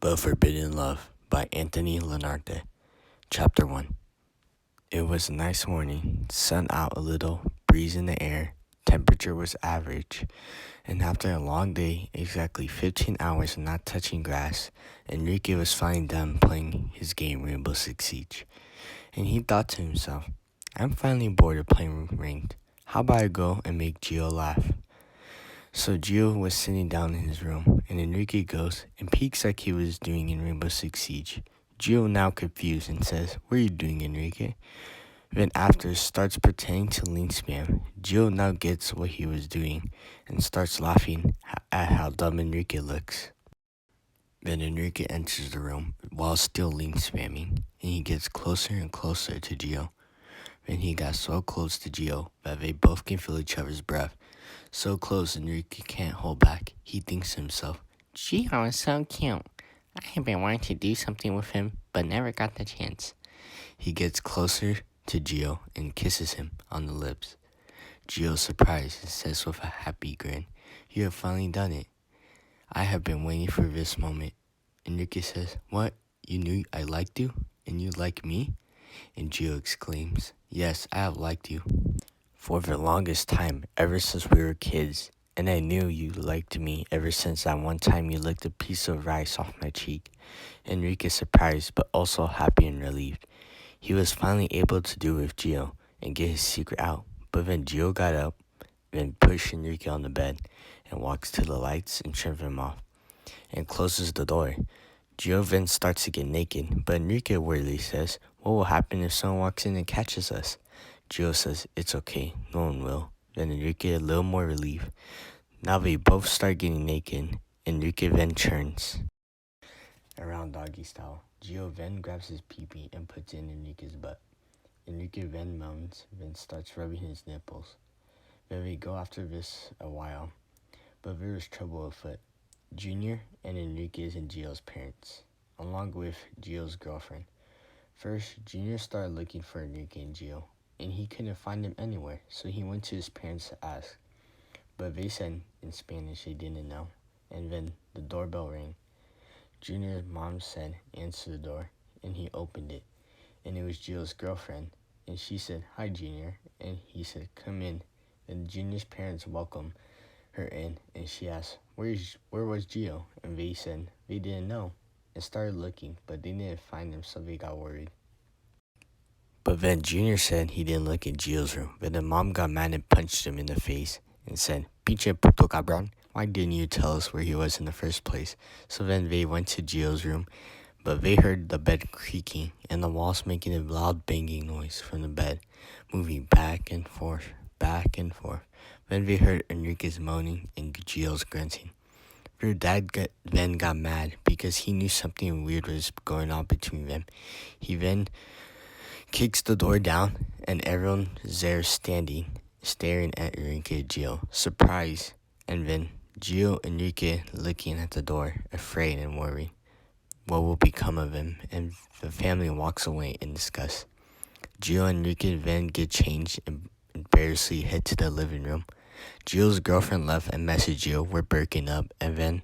The Forbidden Love by Anthony Lenarte. Chapter 1. It was a nice morning, sun out a little, breeze in the air, temperature was average, and after a long day, exactly 15 hours of not touching grass, Enrique was finally done playing his game Rainbow Six Siege. And he thought to himself, I'm finally bored of playing ranked. How about I go and make Gio laugh? So Gio was sitting down in his room, and Enrique goes and peeks like he was doing in Rainbow Six Siege. Gio, now confused, and says, What are you doing, Enrique? Then after starts pretending to link spam. Gio now gets what he was doing and starts laughing at how dumb Enrique looks. Then Enrique enters the room while still link spamming, and he gets closer and closer to Gio. Then he got so close to Gio that they both can feel each other's breath. So close, Enrique can't hold back. He thinks to himself, Gio is so cute. I have been wanting to do something with him, but never got the chance. He gets closer to Gio and kisses him on the lips. Gio's surprised and says with a happy grin, You have finally done it. I have been waiting for this moment. Enrique says, What? You knew I liked you? And you like me? And Gio exclaims, Yes, I have liked you for the longest time, ever since we were kids, and I knew you liked me ever since that one time you licked a piece of rice off my cheek. Enrique is surprised, but also happy and relieved. He was finally able to do it with Gio and get his secret out, but then Gio got up, then pushed Enrique on the bed, and walks to the lights and turns them off, and closes the door. Gio then starts to get naked, but Enrique worriedly says, What will happen if someone walks in and catches us? Gio says, It's okay, no one will. Then Enrique, a little more relief. Now they both start getting naked. Enrique then turns around doggy style. Gio then grabs his pee-pee and puts it in Enrique's butt. Enrique then moans, then starts rubbing his nipples. Then they go after this a while, but there is trouble afoot. Junior and Enrique's and Gio's parents, along with Gio's girlfriend. First, Junior started looking for Enrique and Gio, and he couldn't find them anywhere, so he went to his parents to ask. But they said in Spanish they didn't know, and then the doorbell rang. Junior's mom said, Answer the door, and he opened it, and it was Gio's girlfriend, and she said, Hi, Junior, and he said, Come in. Then Junior's parents welcomed her in, and she asked, Where was Gio? And they said they didn't know, and started looking, but they didn't find him, so they got worried. But then Junior said he didn't look in Gio's room, but the mom got mad and punched him in the face and said, Pinche puto cabrón, why didn't you tell us where he was in the first place? So then they went to Gio's room, but they heard the bed creaking and the walls making a loud banging noise from the bed, moving back and forth, back and forth. Then they heard Enrique's moaning and Gio's grunting. Their dad then got mad because he knew something weird was going on between them. He then kicks the door down, and everyone is there standing, staring at Enrique and Gio, surprised, and then Gio and Enrique looking at the door, afraid and worried. What will become of him? And the family walks away in disgust. Gio and Enrique then get changed and embarrassingly head to the living room. Gio's girlfriend left and messaged Gio, We're breaking up, and then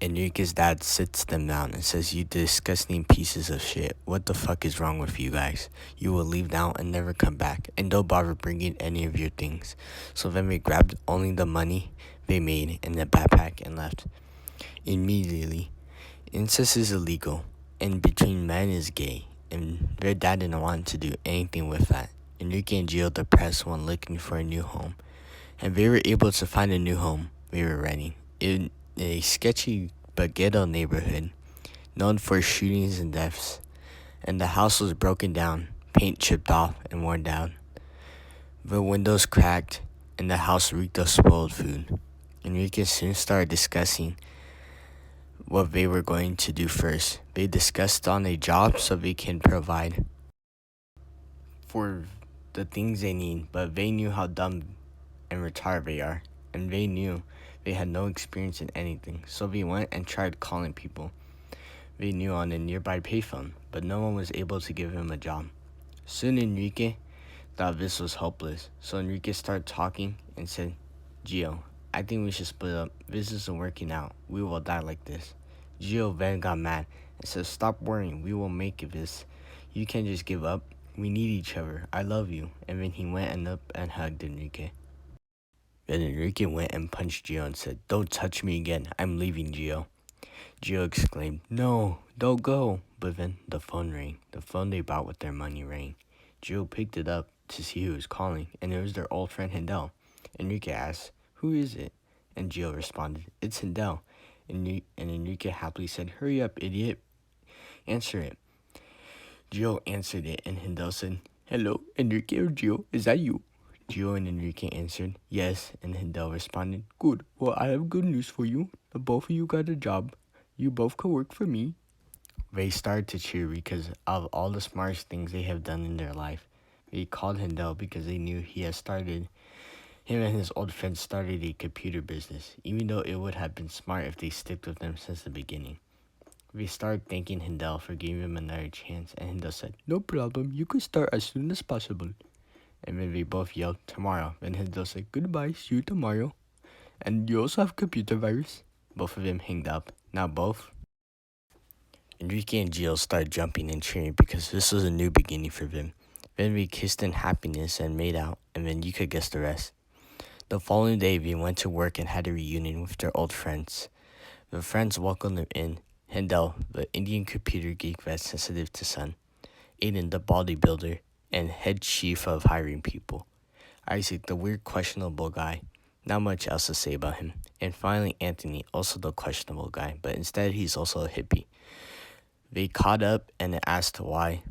Enrique's dad sits them down and says, You disgusting pieces of shit. What the fuck is wrong with you guys? You will leave now and never come back, and don't bother bringing any of your things. So then they grabbed only the money they made in the backpack and left. Immediately, incest is illegal, and between men is gay, and their dad didn't want to do anything with that. Enrique and Gio depressed when looking for a new home, and they were able to find a new home they were renting. In a sketchy but ghetto neighborhood, known for shootings and deaths, and the house was broken down, paint chipped off and worn down. The windows cracked, and the house reeked of spoiled food. Enrique soon started discussing what they were going to do first. They discussed on a job so they can provide for the things they need, but they knew how dumb and retarded they are, and they knew they had no experience in anything, so they went and tried calling people they knew on a nearby payphone, but no one was able to give him a job. Soon Enrique thought this was hopeless, so Enrique started talking and said, Gio, I think we should split up. This isn't working out. We will die like this. Gio then got mad and said, "Stop worrying, we will make this. You can't just give up. We need each other. I love you." And then he went up and hugged Enrique. Then Enrique went and punched Gio and said, "Don't touch me again. I'm leaving, Gio." Gio exclaimed, "No, don't go." But then the phone rang. The phone they bought with their money rang. Gio picked it up to see who was calling, and it was their old friend Hindel. Enrique asked, "Who is it?" And Gio responded, "It's Hindel." And Enrique happily said, "Hurry up, idiot. Answer it." Gio answered it, and Hindel said, "Hello, Enrique or Gio? Is that you?" Gio and Enrique answered, "Yes," and Hindel responded, "Good. Well, I have good news for you. The both of you got a job. You both could work for me." They started to cheer because of all the smartest things they have done in their life. They called Hindel because they knew him and his old friends started a computer business, even though it would have been smart if they sticked with them since the beginning. They started thanking Hindel for giving him another chance, and Hindel said, "No problem, you can start as soon as possible." And then they both yelled, "Tomorrow." Then Hindel said, "Goodbye, see you tomorrow. And you also have computer virus." Both of them hanged up. Now both Enrique and Gio started jumping and cheering because this was a new beginning for them. Then we kissed in happiness and made out, and then you could guess the rest. The following day, we went to work and had a reunion with their old friends. The friends welcomed them in. Hindel, the Indian computer geek that's sensitive to sun. Aiden, the bodybuilder and head chief of hiring people. Isaac, the weird questionable guy. Not much else to say about him. And finally, Anthony, also the questionable guy, but instead he's also a hippie. They caught up and asked why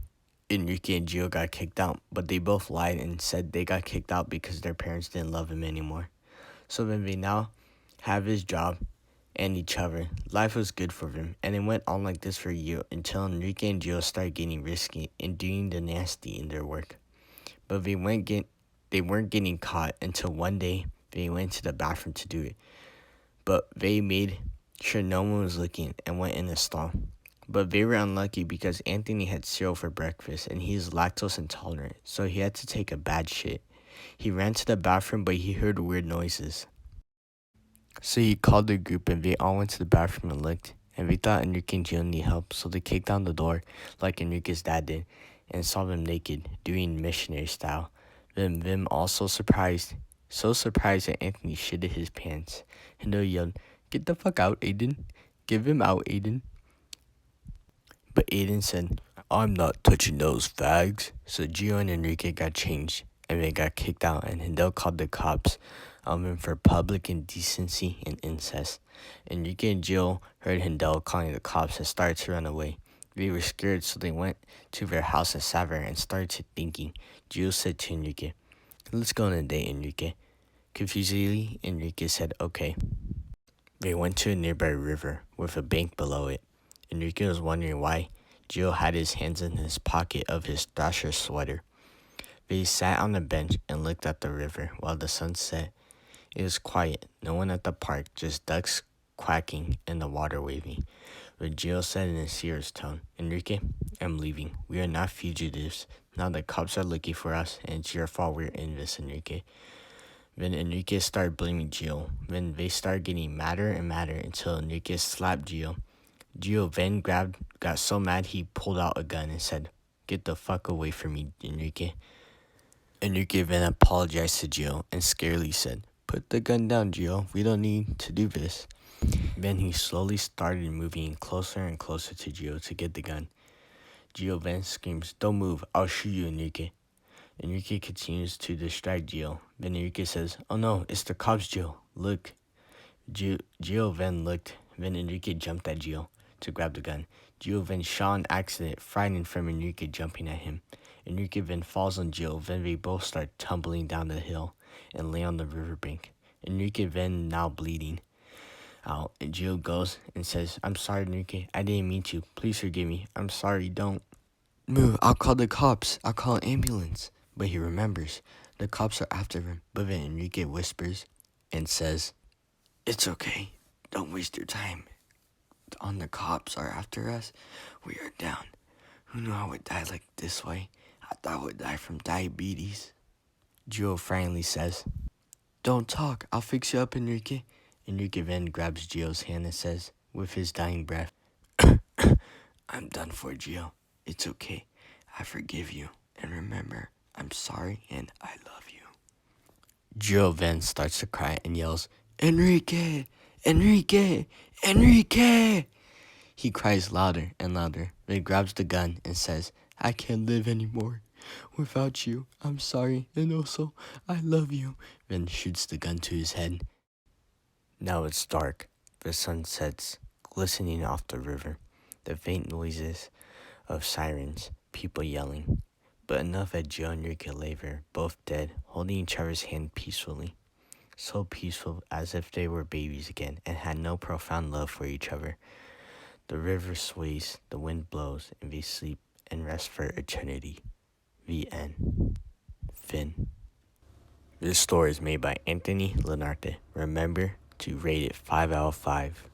Enrique and Gio got kicked out, but they both lied and said they got kicked out because their parents didn't love him anymore. So then they now have his job and each other. Life was good for them, and it went on like this for a year until Enrique and Gio started getting risky and doing the nasty in their work. But they weren't getting caught until one day they went to the bathroom to do it. But they made sure no one was looking and went in the stall. But they were unlucky because Anthony had cereal for breakfast and he is lactose intolerant, so he had to take a bad shit. He ran to the bathroom, but he heard weird noises. So he called the group and they all went to the bathroom and looked. And they thought Enrique and Gio need help, so they kicked down the door like Enrique's dad did and saw them naked, doing missionary style. Then them all so surprised that Anthony shitted his pants. And they yelled, "Get the fuck out, Aiden. Give him out, Aiden." But Aiden said, "I'm not touching those fags." So Gio and Enrique got changed, and they got kicked out, and Hindel called the cops on them for public indecency and incest. Enrique and Gio heard Hindel calling the cops and started to run away. They were scared, so they went to their house in Savannah and started thinking. Gio said to Enrique, "Let's go on a date, Enrique." Confusedly, Enrique said, "Okay." They went to a nearby river with a bank below it. Enrique was wondering why Gio had his hands in his pocket of his Thrasher sweater. They sat on a bench and looked at the river while the sun set. It was quiet, no one at the park, just ducks quacking and the water waving. But Gio said in a serious tone, "Enrique, I'm leaving. We are not fugitives. Now the cops are looking for us, and it's your fault we're in this, Enrique." Then Enrique started blaming Gio. Then they started getting madder and madder until Enrique slapped Gio. Gio then got so mad he pulled out a gun and said, "Get the fuck away from me, Enrique." Enrique then apologized to Gio and scarily said, "Put the gun down, Gio. We don't need to do this." Then he slowly started moving closer and closer to Gio to get the gun. Gio then screams, "Don't move. I'll shoot you, Enrique." Enrique continues to distract Gio. Then Enrique says, "Oh no, it's the cops, Gio. Look." Gio then looked. Then Enrique jumped at Gio to grab the gun. Gio then shot on accident, frightened from Enrique jumping at him. Enrique then falls on Gio. Then they both start tumbling down the hill and lay on the riverbank. Enrique then now bleeding out. And Gio goes and says, "I'm sorry, Enrique. I didn't mean to. Please forgive me. I'm sorry. Don't move. I'll call the cops. I'll call an ambulance." But he remembers the cops are after him. But then Enrique whispers and says, "It's okay. Don't waste your time. The cops are after us. We are down. Who knew I would die like this way? I thought I would die from diabetes." Gio finally says, "Don't talk. I'll fix you up, Enrique." Enrique then grabs Gio's hand and says, with his dying breath, I'm done for, Gio. It's okay. I forgive you. And remember, I'm sorry and I love you. Gio then starts to cry and yells, Enrique! Enrique! Enrique! He cries louder and louder, then grabs the gun and says, I can't live anymore. Without you, I'm sorry, and also, I love you. Then shoots the gun to his head. Now it's dark. The sun sets, glistening off the river. The faint noises of sirens, people yelling. But enough that Joe and Enrique lay there, both dead, holding each other's hand peacefully. So peaceful as if they were babies again and had no profound love for each other. The river sways, the wind blows, and they sleep and rest for eternity. The end. Finn. This story is made by Anthony Lenarte. Remember to rate it 5 out of 5.